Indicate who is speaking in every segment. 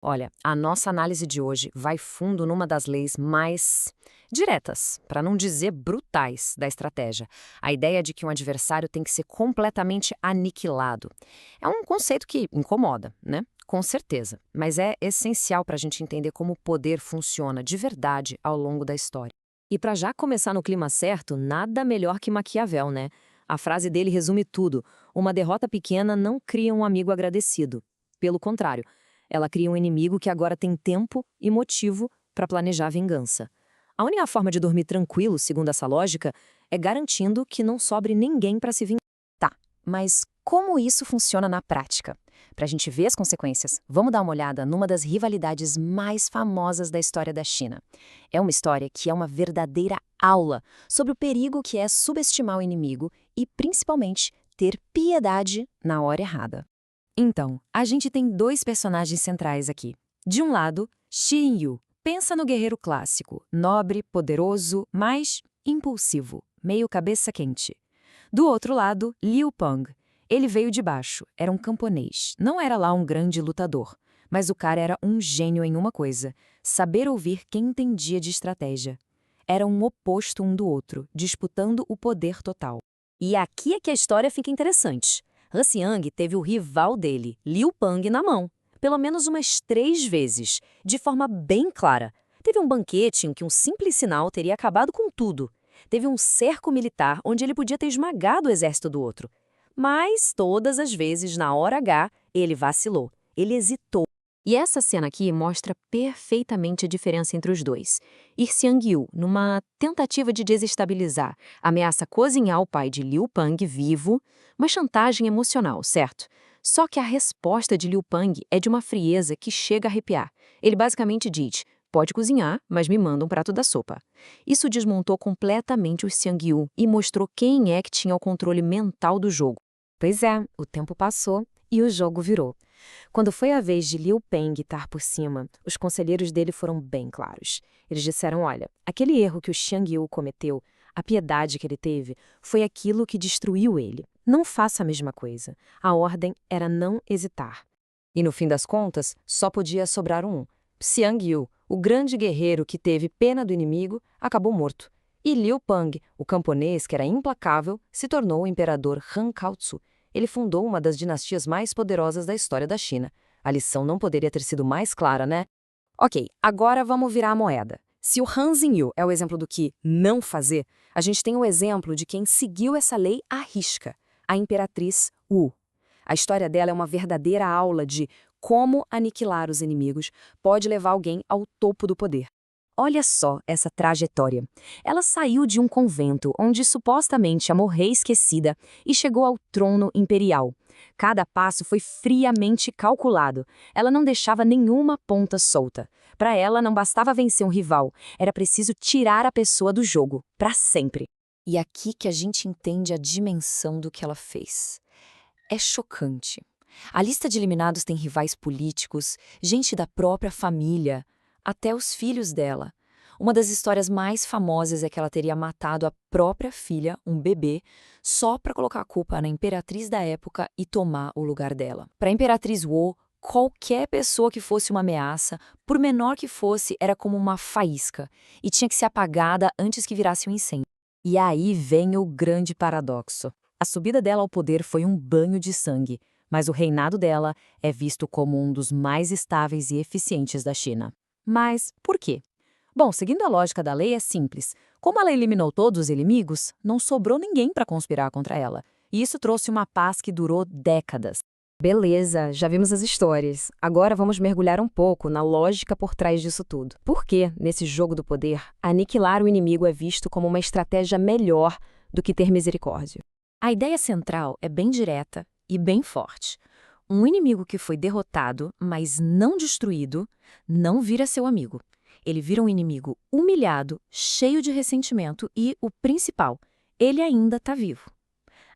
Speaker 1: Olha, a nossa análise de hoje vai fundo numa das leis mais diretas, para não dizer brutais, da estratégia. A ideia de que um adversário tem que ser completamente aniquilado. É um conceito que incomoda, né? Com certeza, mas é essencial para a gente entender como o poder funciona de verdade ao longo da história. E para já começar no clima certo, nada melhor que Maquiavel, né? A frase dele resume tudo: uma derrota pequena não cria um amigo agradecido. Pelo contrário, ela cria um inimigo que agora tem tempo e motivo para planejar a vingança. A única forma de dormir tranquilo, segundo essa lógica, é garantindo que não sobre ninguém para se vingar. Tá, mas como isso funciona na prática? Para a gente ver as consequências, vamos dar uma olhada numa das rivalidades mais famosas da história da China. É uma história que é uma verdadeira aula sobre o perigo que é subestimar o inimigo e, principalmente, ter piedade na hora errada. Então, a gente tem dois personagens centrais aqui. De um lado, Xin Yu. Pensa no guerreiro clássico, nobre, poderoso, mas impulsivo, meio cabeça quente. Do outro lado, Liu Peng. Ele veio de baixo, era um camponês, não era lá um grande lutador, mas o cara era um gênio em uma coisa: saber ouvir quem entendia de estratégia. Era um oposto um do outro, disputando o poder total. E aqui é que a história fica interessante. Han Xiang teve o rival dele, Liu Peng, na mão, pelo menos umas 3 vezes, de forma bem clara. Teve um banquete em que um simples sinal teria acabado com tudo. Teve um cerco militar onde ele podia ter esmagado o exército do outro. Mas, todas as vezes, na hora H, ele vacilou. Ele hesitou. E essa cena aqui mostra perfeitamente a diferença entre os dois. Xiang-yu, numa tentativa de desestabilizar, ameaça cozinhar o pai de Liu Peng vivo, uma chantagem emocional, certo? Só que a resposta de Liu Peng é de uma frieza que chega a arrepiar. Ele basicamente diz: pode cozinhar, mas me manda um prato da sopa. Isso desmontou completamente o Xiang-yu e mostrou quem é que tinha o controle mental do jogo. Pois é, o tempo passou e o jogo virou. Quando foi a vez de Liu Peng estar por cima, os conselheiros dele foram bem claros. Eles disseram: olha, aquele erro que o Xiang-yu cometeu, a piedade que ele teve, foi aquilo que destruiu ele. Não faça a mesma coisa. A ordem era não hesitar. E no fim das contas, só podia sobrar um. Xiang-yu, o grande guerreiro que teve pena do inimigo, acabou morto. E Liu Peng, o camponês que era implacável, se tornou o imperador Han Kaotsu. Ele fundou uma das dinastias mais poderosas da história da China. A lição não poderia ter sido mais clara, né? Ok, agora vamos virar a moeda. Se o Han Xinyu é o exemplo do que não fazer, a gente tem o exemplo de quem seguiu essa lei à risca, a imperatriz Wu. A história dela é uma verdadeira aula de como aniquilar os inimigos pode levar alguém ao topo do poder. Olha só essa trajetória. Ela saiu de um convento onde supostamente ia morrer esquecida e chegou ao trono imperial. Cada passo foi friamente calculado. Ela não deixava nenhuma ponta solta. Para ela não bastava vencer um rival, era preciso tirar a pessoa do jogo, para sempre. E aqui que a gente entende a dimensão do que ela fez. É chocante. A lista de eliminados tem rivais políticos, gente da própria família, até os filhos dela. Uma das histórias mais famosas é que ela teria matado a própria filha, um bebê, só para colocar a culpa na imperatriz da época e tomar o lugar dela. Para a imperatriz Wu, qualquer pessoa que fosse uma ameaça, por menor que fosse, era como uma faísca e tinha que ser apagada antes que virasse um incêndio. E aí vem o grande paradoxo. A subida dela ao poder foi um banho de sangue, mas o reinado dela é visto como um dos mais estáveis e eficientes da China. Mas por quê? Bom, seguindo a lógica da lei, é simples. Como ela eliminou todos os inimigos, não sobrou ninguém para conspirar contra ela. E isso trouxe uma paz que durou décadas. Beleza, já vimos as histórias. Agora vamos mergulhar um pouco na lógica por trás disso tudo. Por que, nesse jogo do poder, aniquilar o inimigo é visto como uma estratégia melhor do que ter misericórdia? A ideia central é bem direta e bem forte. Um inimigo que foi derrotado, mas não destruído, não vira seu amigo. Ele vira um inimigo humilhado, cheio de ressentimento e, o principal, ele ainda está vivo.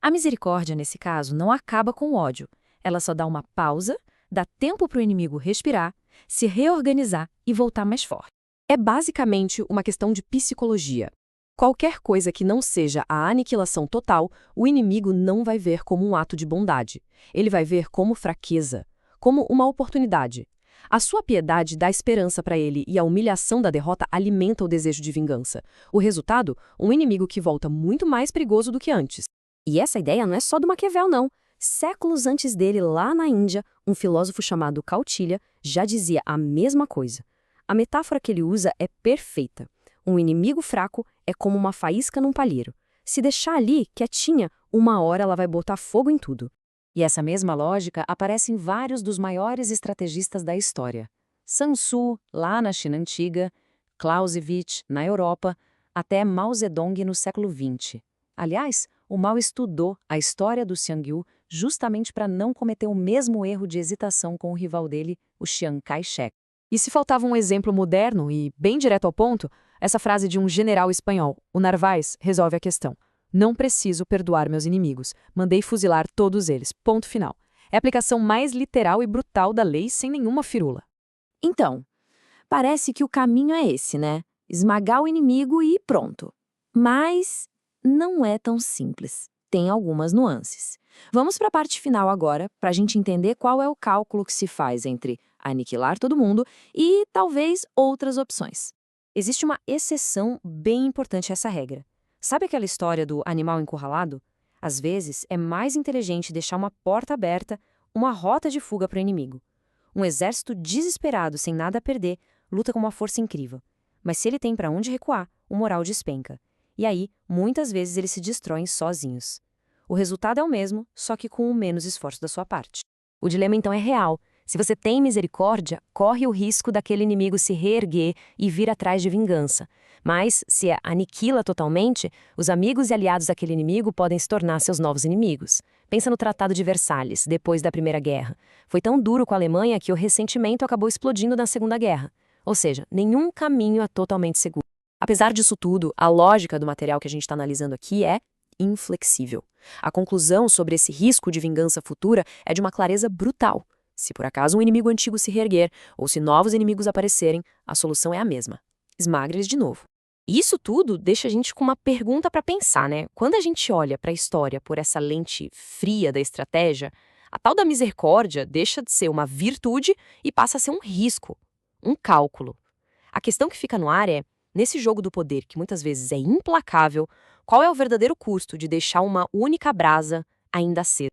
Speaker 1: A misericórdia, nesse caso, não acaba com o ódio. Ela só dá uma pausa, dá tempo para o inimigo respirar, se reorganizar e voltar mais forte. É basicamente uma questão de psicologia. Qualquer coisa que não seja a aniquilação total, o inimigo não vai ver como um ato de bondade. Ele vai ver como fraqueza, como uma oportunidade.
Speaker 2: A sua piedade dá esperança para ele e a humilhação da derrota alimenta o desejo de vingança. O resultado? Um inimigo que volta muito mais perigoso do que antes. E essa ideia não é só do Maquiavel, não. Séculos antes dele, lá na Índia, um filósofo chamado Kautilya já dizia a mesma coisa. A metáfora que ele usa é perfeita. Um inimigo fraco é como uma faísca num palheiro. Se deixar ali, quietinha, uma hora ela vai botar fogo em tudo.
Speaker 1: E essa mesma lógica aparece em vários dos maiores estrategistas da história. Sun Tzu, lá na China Antiga, Clausewitz, na Europa, até Mao Zedong no século XX. Aliás, o Mao estudou a história do Xiangyu justamente para não cometer o mesmo erro de hesitação com o rival dele, o Chiang Kai-shek.
Speaker 2: E se faltava um exemplo moderno e bem direto ao ponto, essa frase de um general espanhol, o Narváez, resolve a questão. Não preciso perdoar meus inimigos. Mandei fuzilar todos eles. Ponto final. É a aplicação mais literal e brutal da lei sem nenhuma firula.
Speaker 3: Então, parece que o caminho é esse, né? Esmagar o inimigo e pronto. Mas não é tão simples. Tem algumas nuances. Vamos para a parte final agora, para a gente entender qual é o cálculo que se faz entre aniquilar todo mundo e, talvez, outras opções.
Speaker 1: Existe uma exceção bem importante a essa regra. Sabe aquela história do animal encurralado? Às vezes, é mais inteligente deixar uma porta aberta, uma rota de fuga para o inimigo. Um exército desesperado, sem nada a perder, luta com uma força incrível. Mas se ele tem para onde recuar, o moral despenca. E aí, muitas vezes, eles se destroem sozinhos. O resultado é o mesmo, só que com o menos esforço da sua parte. O dilema, então, é real. Se você tem misericórdia, corre o risco daquele inimigo se reerguer e vir atrás de vingança. Mas, se aniquila totalmente, os amigos e aliados daquele inimigo podem se tornar seus novos inimigos. Pensa no Tratado de Versalhes, depois da Primeira Guerra. Foi tão duro com a Alemanha que o ressentimento acabou explodindo na Segunda Guerra. Ou seja, nenhum caminho é totalmente seguro. Apesar disso tudo, a lógica do material que a gente está analisando aqui é inflexível. A conclusão sobre esse risco de vingança futura é de uma clareza brutal. Se por acaso um inimigo antigo se reerguer, ou se novos inimigos aparecerem, a solução é a mesma. Esmaga eles de novo. E isso tudo deixa a gente com uma pergunta para pensar, né? Quando a gente olha para a história por essa lente fria da estratégia, a tal da misericórdia deixa de ser uma virtude e passa a ser um risco, um cálculo. A questão que fica no ar é, nesse jogo do poder que muitas vezes é implacável, qual é o verdadeiro custo de deixar uma única brasa ainda acesa?